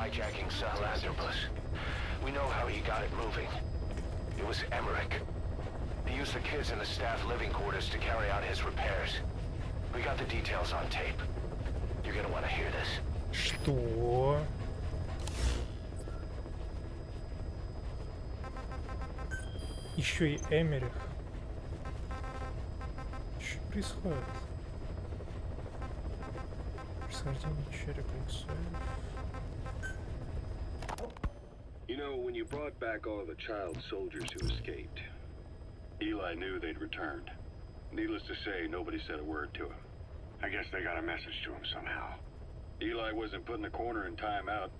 hijacking Sahelanthropus. We know how he got it moving. It was Emmerich. He used the kids in the staff living quarters to carry out his repairs. We got the details on tape. You're gonna want to hear this. Что? Еще и Эмерих. Что происходит? Происхождение черепа иксов. You know, when you brought back all the child soldiers who escaped, Eli knew they'd returned. Needless to say, nobody said a word to him. I guess they got a message to him somehow. Eli wasn't put in a corner in timeout.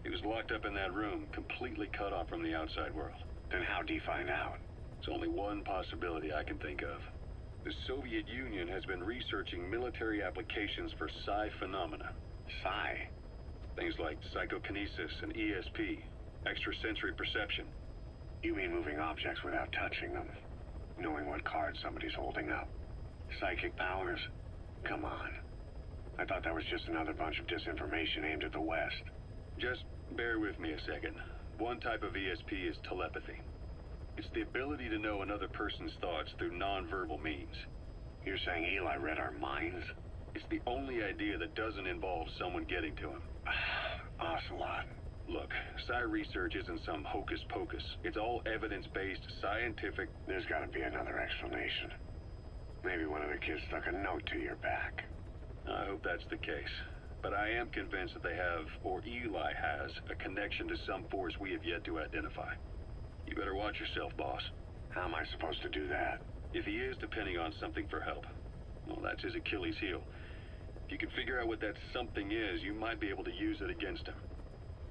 He was locked up in that room, completely cut off from the outside world. Then how'd he find out? There's only one possibility I can think of. The Soviet Union has been researching military applications for psi phenomena. Psi? Things like psychokinesis and ESP, extrasensory perception. You mean moving objects without touching them? Knowing what cards somebody's holding up? Psychic powers? Come on. I thought that was just another bunch of disinformation aimed at the West. Just bear with me a second. One type of ESP is telepathy. It's the ability to know another person's thoughts through non-verbal means. You're saying Eli read our minds? It's the only idea that doesn't involve someone getting to him. Ocelot. Look, psi research isn't some hocus pocus. It's all evidence-based, scientific... There's gotta be another explanation. Maybe one of the kids stuck a note to your back. I hope that's the case. But I am convinced that they have, or Eli has, a connection to some force we have yet to identify. You better watch yourself, boss. How am I supposed to do that? If he is depending on something for help, well, that's his Achilles heel. If you can figure out what that something is, you might be able to use it against him.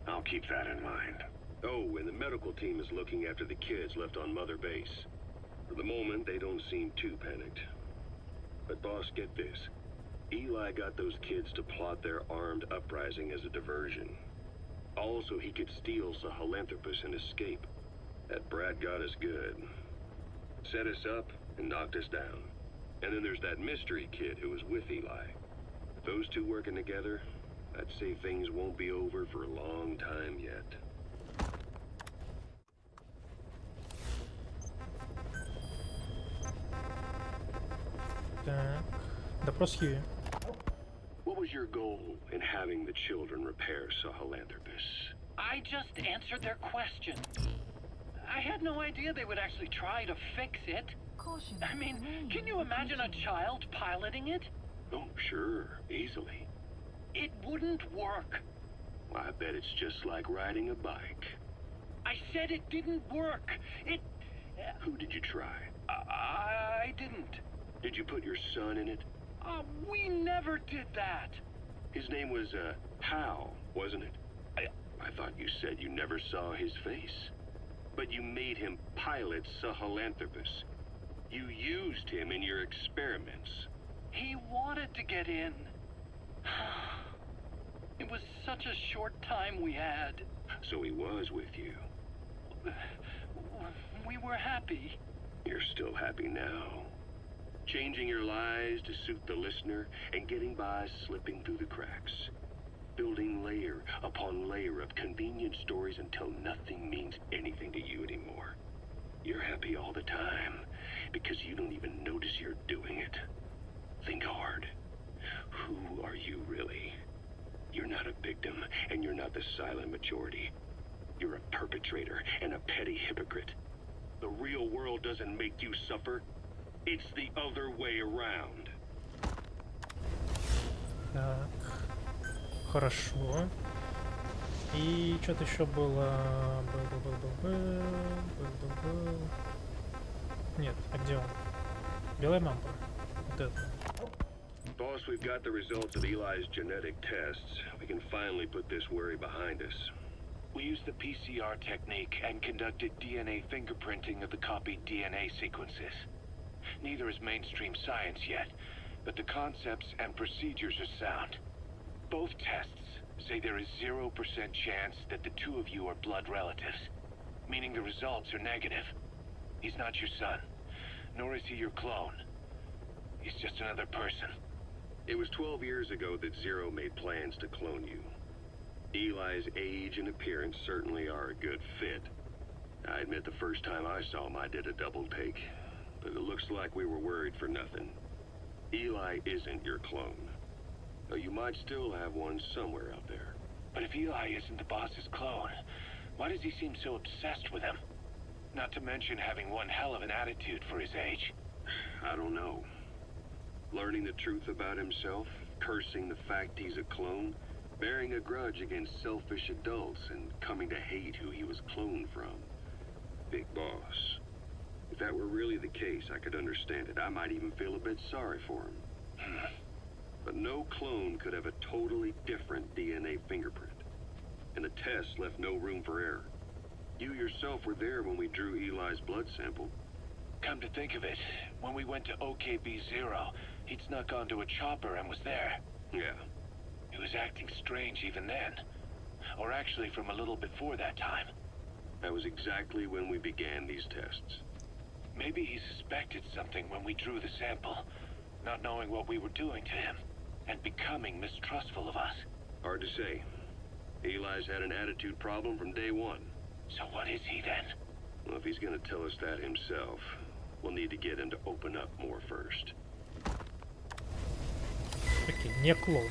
I'll keep that in mind. Oh, and the medical team is looking after the kids left on Mother Base. For the moment, they don't seem too panicked. But boss, get this. Eli got those kids to plot their armed uprising as a diversion. Also, he could steal Sahelanthropus and escape. That brat got us good. Set us up and knocked us down. And then there's that mystery kid who was with Eli. With those two working together, I'd say things won't be over for a long time yet. Так. Допрос Хьюи. What was your goal in having the children repair Sahelanthropus? I just answered their question. I had no idea they would actually try to fix it. I mean, can you imagine a child piloting it? Oh, sure, easily. It wouldn't work. I bet it's just like riding a bike. I said it didn't work. Who did you try? I didn't. Did you put your son in it? We never did that. His name was, Hal, wasn't it? I thought you said you never saw his face. But you made him pilot Sahelanthropus. You used him in your experiments. He wanted to get in. It was such a short time we had. So he was with you. We were happy. You're still happy now. Changing your lies to suit the listener and getting by slipping through the cracks. Building layer upon layer of convenient stories until nothing means anything to you anymore. You're happy all the time because you don't even notice you're doing it. Think hard. Who are you really? You're not a victim and you're not the silent majority. You're a perpetrator and a petty hypocrite. The real world doesn't make you suffer. It's the other way around. Так. Хорошо. И что-то еще было. Был. Нет, а где он? Белая мампа. Вот это. Boss, we've got the results of Eli's genetic tests. We can finally put this worry behind us. We used the PCR technique and conducted DNA fingerprinting of the copied DNA sequences. Neither is mainstream science yet, but the concepts and procedures are sound. Both tests say there is 0% chance that the two of you are blood relatives, meaning the results are negative. He's not your son, nor is he your clone. He's just another person. It was 12 years ago that Zero made plans to clone you. Eli's age and appearance certainly are a good fit. I admit the first time I saw him I did a double take, but it looks like we were worried for nothing. Eli isn't your clone, though you might still have one somewhere out there. But if Eli isn't the boss's clone, why does he seem so obsessed with him? Not to mention having one hell of an attitude for his age. I don't know. Learning the truth about himself, cursing the fact he's a clone, bearing a grudge against selfish adults, and coming to hate who he was cloned from. Big boss. If that were really the case, I could understand it. I might even feel a bit sorry for him. But no clone could have a totally different DNA fingerprint. And the test left no room for error. You yourself were there when we drew Eli's blood sample. Come to think of it, when we went to OKB-0, he'd snuck onto a chopper and was there. Yeah. He was acting strange even then. Or actually from a little before that time. That was exactly when we began these tests. Maybe he suspected something when we drew the sample, not knowing what we were doing to him, and becoming mistrustful of us. Hard to say. Eli's had an attitude problem from day one. So what is he then? Well, if he's gonna tell us that himself, we'll need to get him to open up more first. Окей, не клоун.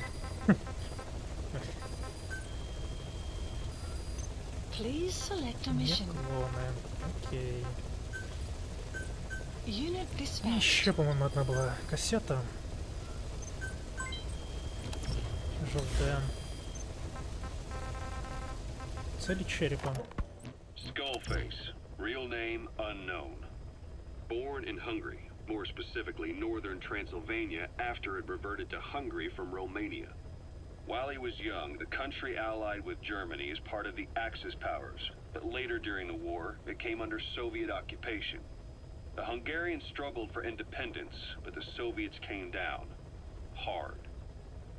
Please select a Не mission. клоны. Окей. Unit dispatched. Еще, по-моему, одна была кассета. Желтая. Цели черепа. Skullface, real name unknown. Born in Hungary, more specifically northern Transylvania, after it reverted to Hungary from Romania. While he was young, the country allied with Germany as part of the Axis powers, but later during the war, it came under Soviet occupation. The Hungarians struggled for independence, but the Soviets came down. Hard.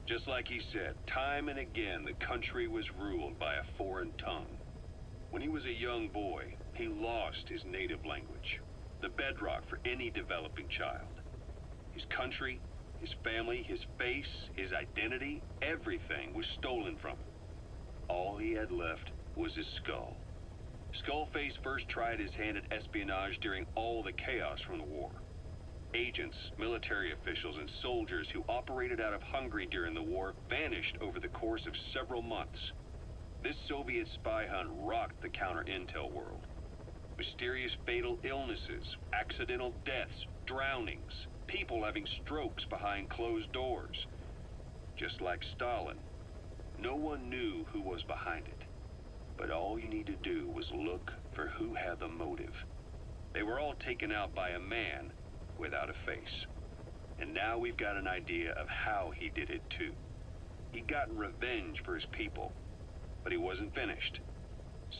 Just like he said, time and again the country was ruled by a foreign tongue. When he was a young boy, he lost his native language, the bedrock for any developing child. His country, his family, his face, his identity, everything was stolen from him. All he had left was his skull. Skullface first tried his hand at espionage during all the chaos from the war. Agents, military officials, and soldiers who operated out of Hungary during the war vanished over the course of several months. This Soviet spy hunt rocked the counter-intel world. Mysterious fatal illnesses, accidental deaths, drownings, people having strokes behind closed doors. Just like Stalin, no one knew who was behind it. But all you need to do was look for who had the motive. They were all taken out by a man without a face. And now we've got an idea of how he did it too. He'd gotten revenge for his people, but he wasn't finished.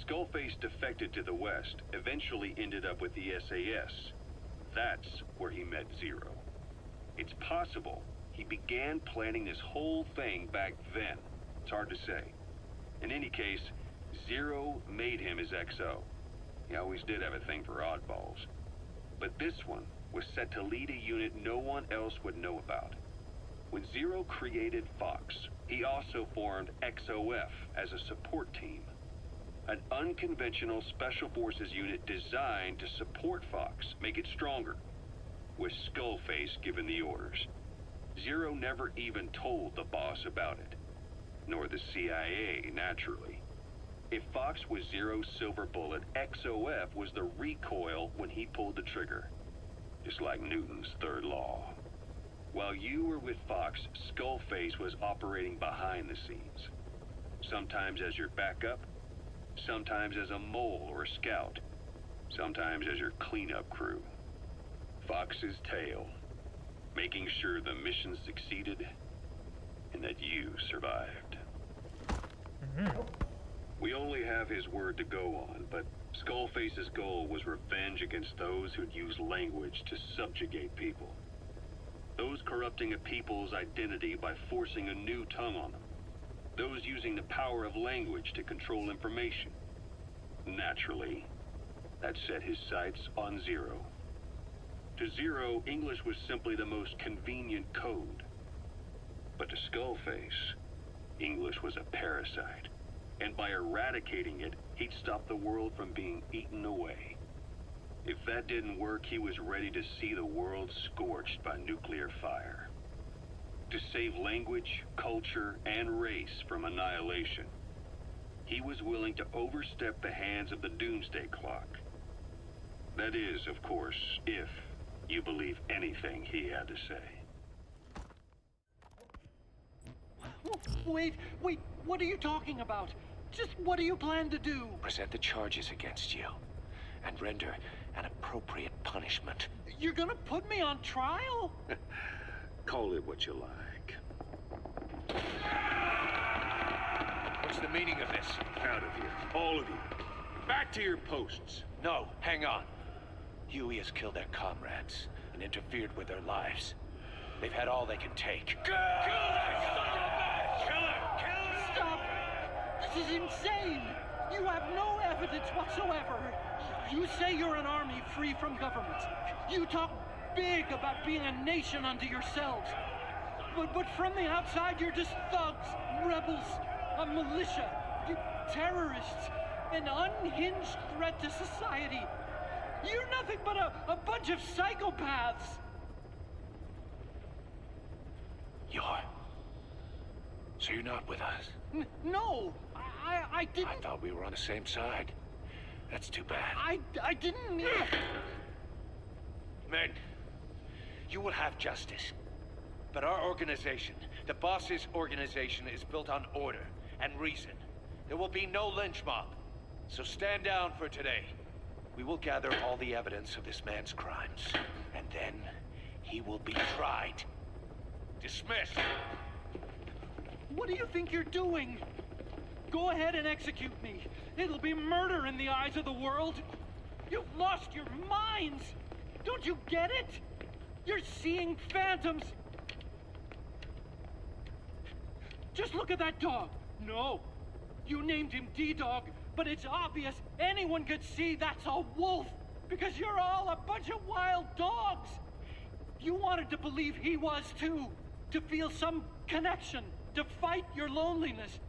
Skullface defected to the West, eventually ended up with the SAS. That's where he met Zero. It's possible he began planning this whole thing back then. It's hard to say. In any case, Zero made him his XO. He always did have a thing for oddballs. But this one was set to lead a unit no one else would know about. When Zero created Fox, he also formed XOF as a support team. An unconventional special forces unit designed to support Fox, make it stronger, with Skullface giving the orders. Zero never even told the boss about it, nor the CIA, naturally. If Fox was Zero's silver bullet, XOF was the recoil when he pulled the trigger, just like Newton's third law. While you were with Fox, Skullface was operating behind the scenes, sometimes as your backup, sometimes as a mole or a scout, sometimes as your cleanup crew. Fox's tale, making sure the mission succeeded and that you survived. We only have his word to go on, but Skullface's goal was revenge against those who'd use language to subjugate people. Those corrupting a people's identity by forcing a new tongue on them. Those using the power of language to control information. Naturally, that set his sights on Zero. To Zero, English was simply the most convenient code. But to Skullface, English was a parasite, And by eradicating it, he'd stop the world from being eaten away. If that didn't work, he was ready to see the world scorched by nuclear fire. To save language, culture, and race from annihilation, he was willing to overstep the hands of the doomsday clock. That is, of course, if you believe anything he had to say. Wait, what are you talking about? Just what do you plan to do? Present the charges against you and render an appropriate punishment. You're gonna put me on trial? Call it what you like. What's the meaning of this? Out of here, all of you. Back to your posts. No, hang on. Hьюi has killed their comrades and interfered with their lives. They've had all they can take. Kill that son of a bitch! Kill him! Stop! This is insane! You have no evidence whatsoever. You say you're an army free from government. You talk big about being a nation unto yourselves. But from the outside, you're just thugs, rebels, a militia, terrorists, an unhinged threat to society. You're nothing but a bunch of psychopaths. So you're not with us? No, I didn't. I thought we were on the same side. That's too bad. I didn't mean. Men, you will have justice. But our organization, the boss's organization, is built on order and reason. There will be no lynch mob. So stand down for today. We will gather all the evidence of this man's crimes. And then he will be tried. Dismissed. What do you think you're doing? Go ahead and execute me. It'll be murder in the eyes of the world. You've lost your minds. Don't you get it? You're seeing phantoms. Just look at that dog. No, you named him D-Dog, but it's obvious anyone could see that's a wolf because you're all a bunch of wild dogs. You wanted to believe he was too, to feel some connection, to fight your loneliness.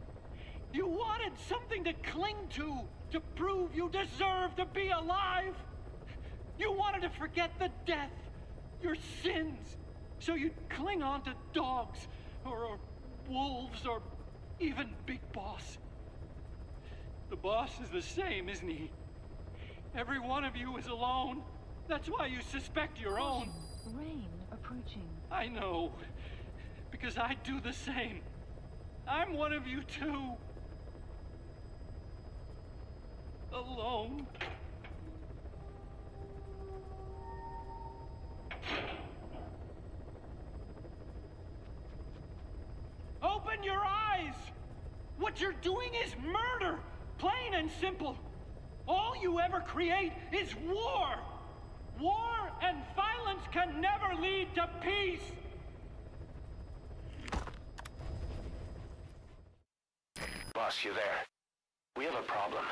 You wanted something to cling to prove you deserve to be alive. You wanted to forget the death, your sins, so you'd cling on to dogs, or wolves, or even Big Boss. The boss is the same, isn't he? Every one of you is alone. That's why you suspect your own. Rain approaching. I know, because I do the same. I'm one of you too. Alone. Open your eyes! What you're doing is murder! Plain and simple. All you ever create is war! War and violence can never lead to peace! Boss, you there? We have a problem.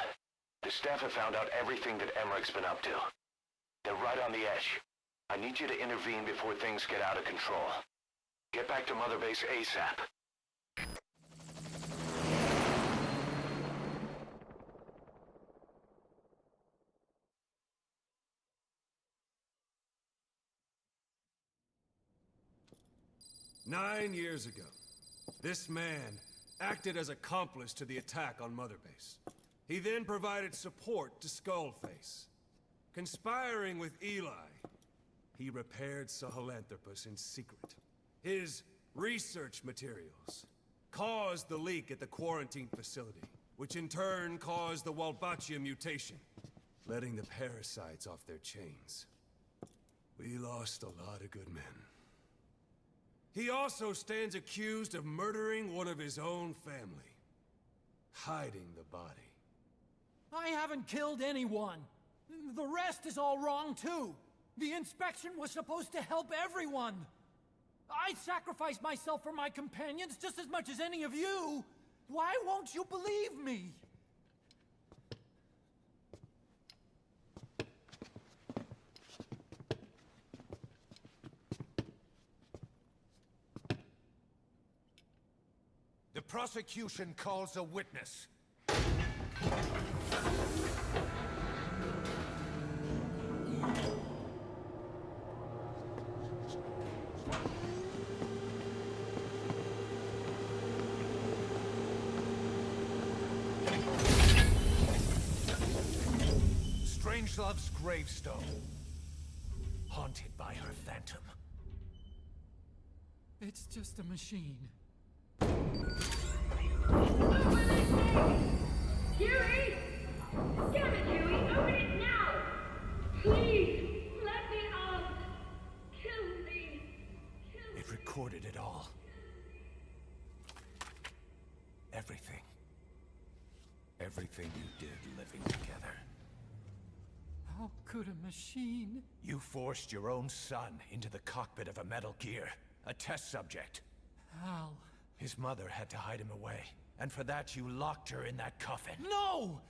The staff have found out everything that Emmerich's been up to. They're right on the edge. I need you to intervene before things get out of control. Get back to Mother Base ASAP. Nine years ago, this man acted as accomplice to the attack on Mother Base. He then provided support to Skullface. Conspiring with Eli, he repaired Sahelanthropus in secret. His research materials caused the leak at the quarantine facility, which in turn caused the Walbachia mutation, letting the parasites off their chains. We lost a lot of good men. He also stands accused of murdering one of his own family, hiding the body. I haven't killed anyone. The rest is all wrong, too. The inspection was supposed to help everyone. I sacrificed myself for my companions just as much as any of you. Why won't you believe me? The prosecution calls a witness. Slove's gravestone, haunted by her phantom. It's just a machine. Hьюi! Damn it, Hьюi! Open it now! Please! Let me out! Kill me! It recorded it all. Everything. Everything you did living together. How could a machine? You forced your own son into the cockpit of a Metal Gear, a test subject. How? His mother had to hide him away, and for that you locked her in that coffin. No!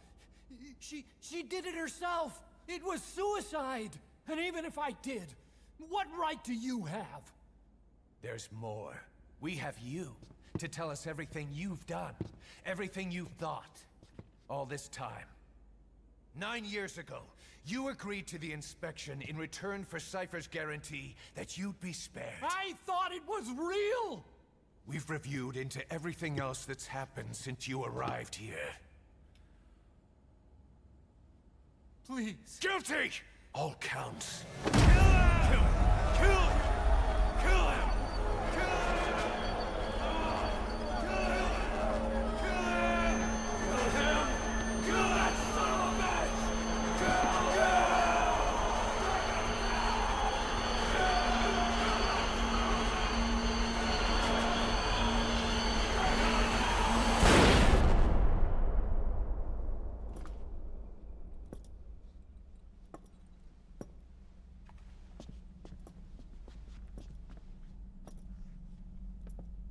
She did it herself! It was suicide! And even if I did, what right do you have? There's more. We have you to tell us everything you've done, everything you've thought, all this time. 9 years ago, you agreed to the inspection in return for Cypher's guarantee that you'd be spared. I thought it was real! We've reviewed into everything else that's happened since you arrived here. Please. Guilty! All counts. Kill him! Kill him! Kill him! Kill him!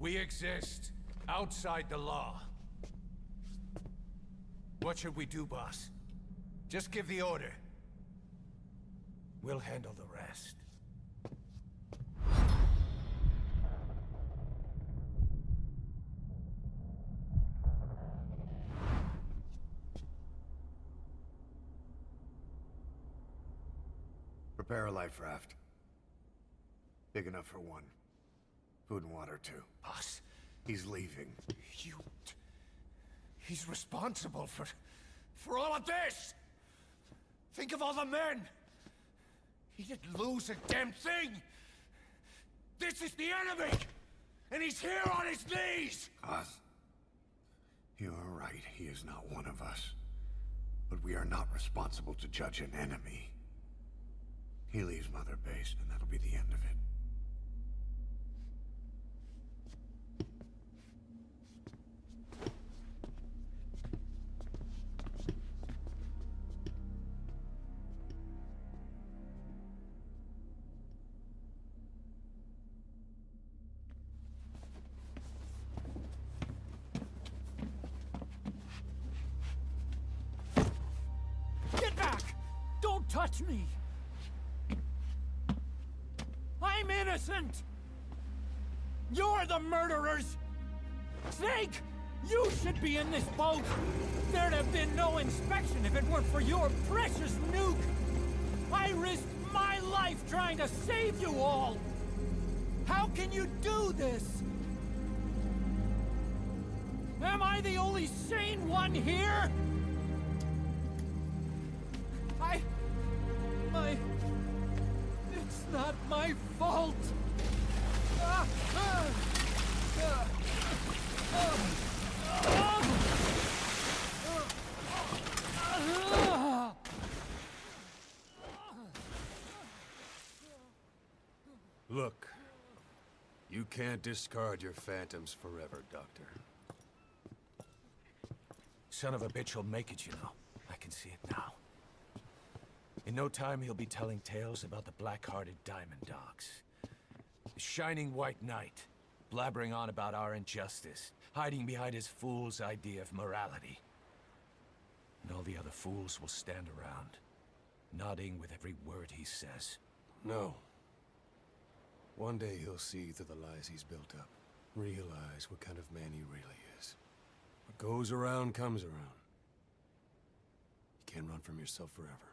We exist outside the law. What should we do, boss? Just give the order. We'll handle the rest. Prepare a life raft. Big enough for one. Food and water, too. Boss, He's leaving. he's responsible for all of this! Think of all the men! He didn't lose a damn thing! This is the enemy! And he's here on his knees! Us? You are right, he is not one of us. But we are not responsible to judge an enemy. He leaves Mother Base, and that'll be the end of it. Get back! Don't touch me! I'm innocent! You're the murderers! Snake! You should be in this boat! There'd have been no inspection if it weren't for your precious nuke! I risked my life trying to save you all! How can you do this? Am I the only sane one here? It's not my fault! Look, you can't discard your phantoms forever, Doctor. Son of a bitch will make it, you know. I can see it now. In no time, he'll be telling tales about the black-hearted Diamond Dogs. The shining white knight, blabbering on about our injustice, hiding behind his fool's idea of morality. And all the other fools will stand around, nodding with every word he says. No. One day he'll see through the lies he's built up. Realize what kind of man he really is. What goes around comes around. You can't run from yourself forever.